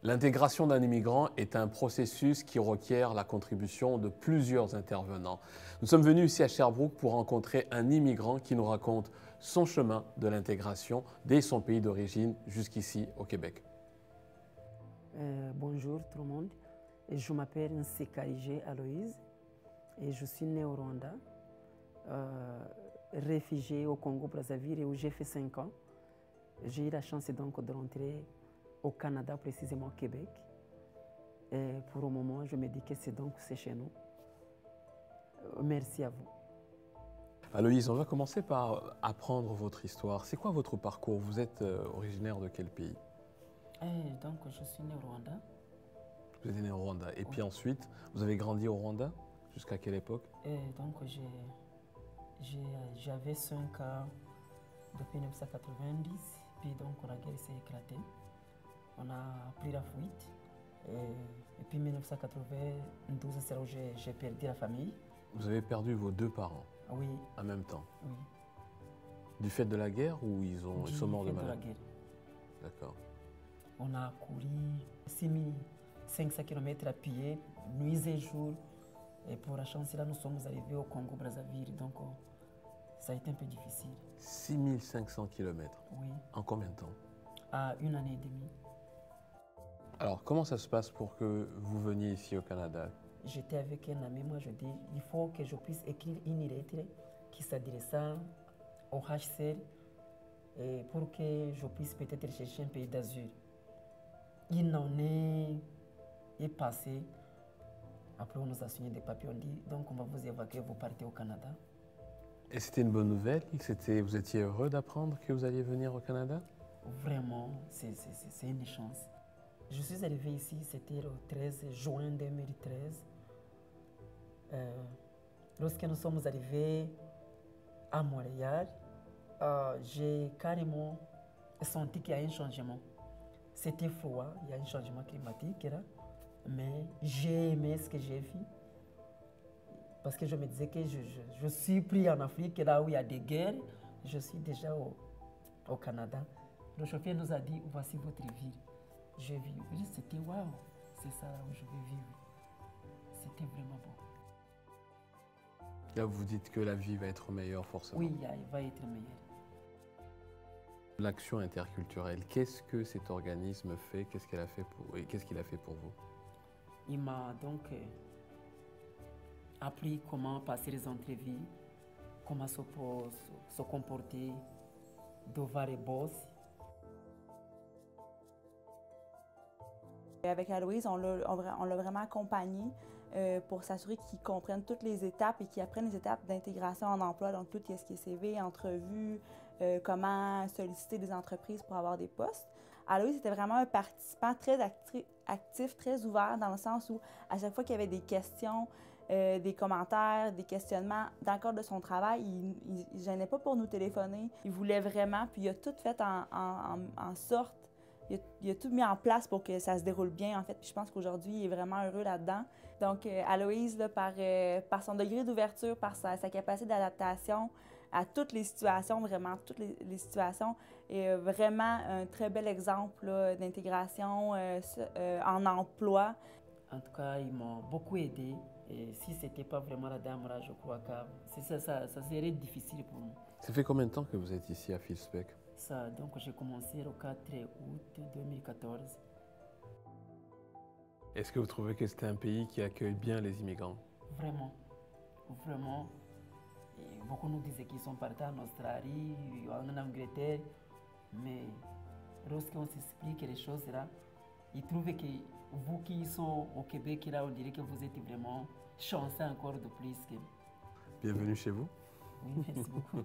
L'intégration d'un immigrant est un processus qui requiert la contribution de plusieurs intervenants. Nous sommes venus ici à Sherbrooke pour rencontrer un immigrant qui nous raconte son chemin de l'intégration dès son pays d'origine jusqu'ici au Québec. Bonjour tout le monde, je m'appelle Nsekarije Aloïse et je suis née au Rwanda, réfugiée au Congo-Brazzaville où j'ai fait 5 ans. J'ai eu la chance donc de rentrer au Canada, précisément au Québec. Et pour le moment, je me dis que c'est chez nous. Merci à vous. Aloïse, on va commencer par apprendre votre histoire. C'est quoi votre parcours? Vous êtes originaire de quel pays? Donc, je suis née au Rwanda. Vous êtes né au Rwanda. Et puis ensuite, vous avez grandi au Rwanda? Jusqu'à quelle époque? Donc, j'avais 5 ans depuis 1990. Puis donc, la guerre s'est éclatée. On a pris la fuite. Et puis 1992, c'est là où j'ai perdu la famille. Vous avez perdu vos 2 parents? Oui. En même temps? Oui. Du fait de la guerre ou ils sont morts de maladie? Du fait de la guerre. D'accord. On a couru 6500 km à pied, nuit et jour. Et pour la chance, là, nous sommes arrivés au Congo-Brazzaville. Donc, ça a été un peu difficile. 6500 km? Oui. En combien de temps? À 1 année et demie. Alors, comment ça se passe pour que vous veniez ici au Canada? J'étais avec un ami, moi je dis, il faut que je puisse écrire une lettre qui s'adressant au HCR et pour que je puisse peut-être chercher un pays d'azur. Il n'en est passé. Après, on nous a signé des papiers, on dit, donc on va vous évacuer, vous partez au Canada. Et c'était une bonne nouvelle? Vous étiez heureux d'apprendre que vous alliez venir au Canada? Vraiment, c'est une chance. Je suis arrivé ici, c'était le 13 juin 2013. Lorsque nous sommes arrivés à Montréal, j'ai carrément senti qu'il y a un changement. C'était froid, il y a un changement climatique là, mais j'ai aimé ce que j'ai vu. Parce que je me disais que je suis pris en Afrique, là où il y a des guerres, je suis déjà au Canada. Le chauffeur nous a dit, voici votre ville. J'ai vu, c'était waouh, c'est ça où je vais vivre. C'était vraiment beau. Là, vous dites que la vie va être meilleure forcément. Oui, elle va être meilleure. L'action interculturelle, qu'est-ce que cet organisme fait? Qu'est-ce qu'il a fait pour vous? Il m'a donc appris comment passer les entrevues, comment se comporter devant les boss. Avec Aloïse, on l'a vraiment accompagné pour s'assurer qu'ils comprennent toutes les étapes et qu'ils apprennent les étapes d'intégration en emploi, donc tout ce qui est CV, entrevue, comment solliciter des entreprises pour avoir des postes. Aloïse était vraiment un participant très actif, très ouvert, dans le sens où à chaque fois qu'il y avait des questions, des commentaires, des questionnements dans le cadre de son travail, il ne gênait pas pour nous téléphoner. Il voulait vraiment, puis il a tout fait en sorte. Il a tout mis en place pour que ça se déroule bien, en fait. Puis je pense qu'aujourd'hui, il est vraiment heureux là-dedans. Donc, Aloïse, là, par son degré d'ouverture, par sa capacité d'adaptation à toutes les situations, vraiment toutes les situations, est vraiment un très bel exemple d'intégration en emploi. En tout cas, ils m'ont beaucoup aidé. Et si ce n'était pas vraiment la dame là, je crois que ça serait difficile pour nous. Ça fait combien de temps que vous êtes ici à Filspec? Donc j'ai commencé le 4 août 2014. Est-ce que vous trouvez que c'est un pays qui accueille bien les immigrants? Vraiment, vraiment. Et beaucoup nous disaient qu'ils sont partis en Australie, en Angleterre, mais lorsqu'on s'explique les choses là, ils trouvent que vous qui sont au Québec, là, on dirait que vous êtes vraiment chanceux encore de plus. Bienvenue chez vous. Oui, merci beaucoup.